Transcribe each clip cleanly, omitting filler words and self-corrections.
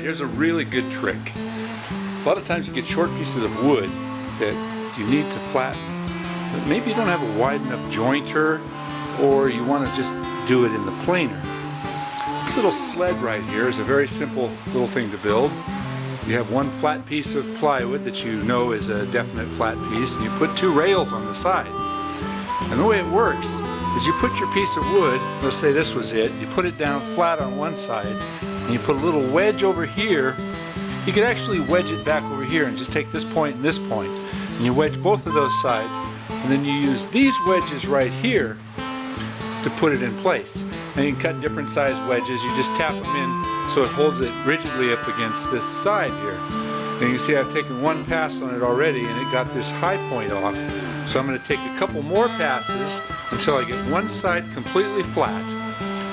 here's a really good trick. A lot of times you get short pieces of wood that you need to flatten, but maybe you don't have a wide enough jointer, or you want to just do it in the planer. This little sled right here is a very simple little thing to build. You have one flat piece of plywood that you know is a definite flat piece, and you put two rails on the side. And the way it works is you put your piece of wood, let's say this was it, you put it down flat on one side, and you put a little wedge over here. You could actually wedge it back over here and just take this point and this point, and you wedge both of those sides, and then you use these wedges right here to put it in place. And you can cut different size wedges. You just tap them in so it holds it rigidly up against this side here. And you can see I've taken one pass on it already, and it got this high point off. So I'm going to take a couple more passes until I get one side completely flat.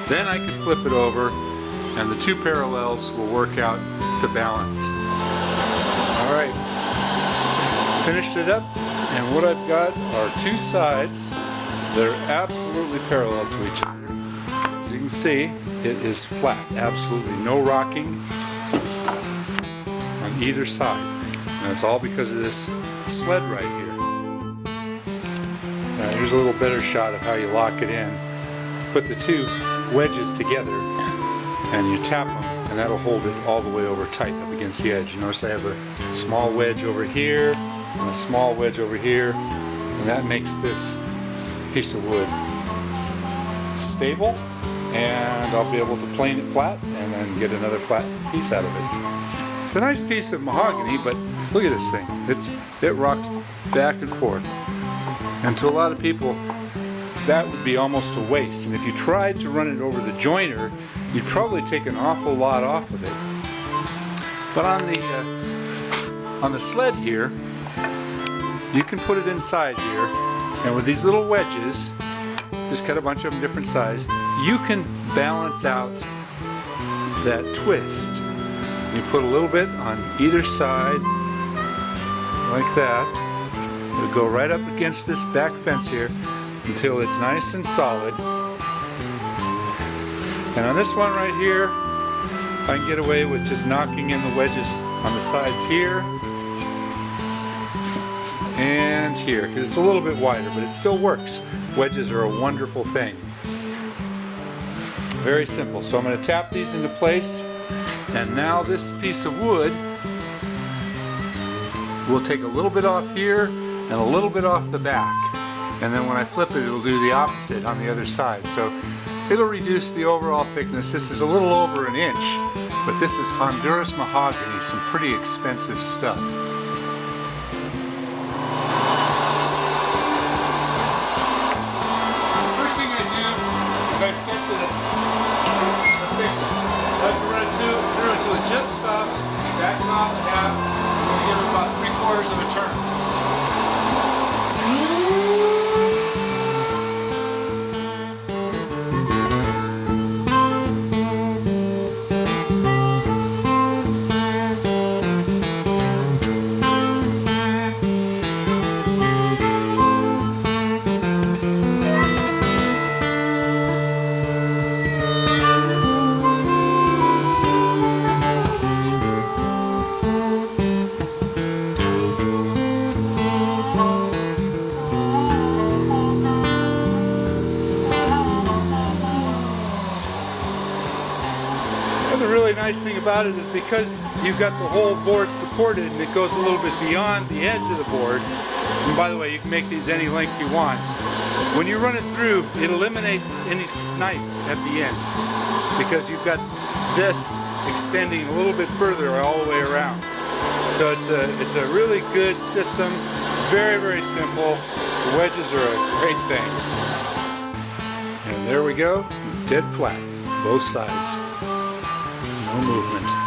Then I can flip it over, and the two parallels will work out to balance. Alright, finished it up, and what I've got are two sides that are absolutely parallel to each other. As you can see, it is flat, absolutely no rocking on either side. And it's all because of this sled right here. Now here's a little better shot of how you lock it in. Put the two wedges together and you tap them, and that'll hold it all the way over tight up against the edge. You notice I have a small wedge over here and a small wedge over here, and that makes this piece of wood stable, and I'll be able to plane it flat and then get another flat piece out of it. It's a nice piece of mahogany, but look at this thing. It rocks back and forth. And to a lot of people, that would be almost a waste. And if you tried to run it over the jointer, you'd probably take an awful lot off of it. But on the sled here, you can put it inside here, and with these little wedges, just cut a bunch of them different size, you can balance out that twist. You put a little bit on either side, like that. It'll go right up against this back fence here until it's nice and solid. And on this one right here, I can get away with just knocking in the wedges on the sides here and here, because it's a little bit wider, but it still works. Wedges are a wonderful thing. Very simple. So I'm going to tap these into place, and now this piece of wood will take a little bit off here and a little bit off the back, and then when I flip it, it'll do the opposite on the other side. So it'll reduce the overall thickness. This is a little over an inch, but this is Honduras mahogany, some pretty expensive stuff. I set the fixes. I like to run it through until it just stops, back it off and half, and give it about 3/4 of a turn. The really nice thing about it is because you've got the whole board supported and it goes a little bit beyond the edge of the board. And by the way, you can make these any length you want. When you run it through, it eliminates any snipe at the end because you've got this extending a little bit further all the way around. So it's a really good system, very, very simple. The wedges are a great thing. And there we go, dead flat, both sides. No movement.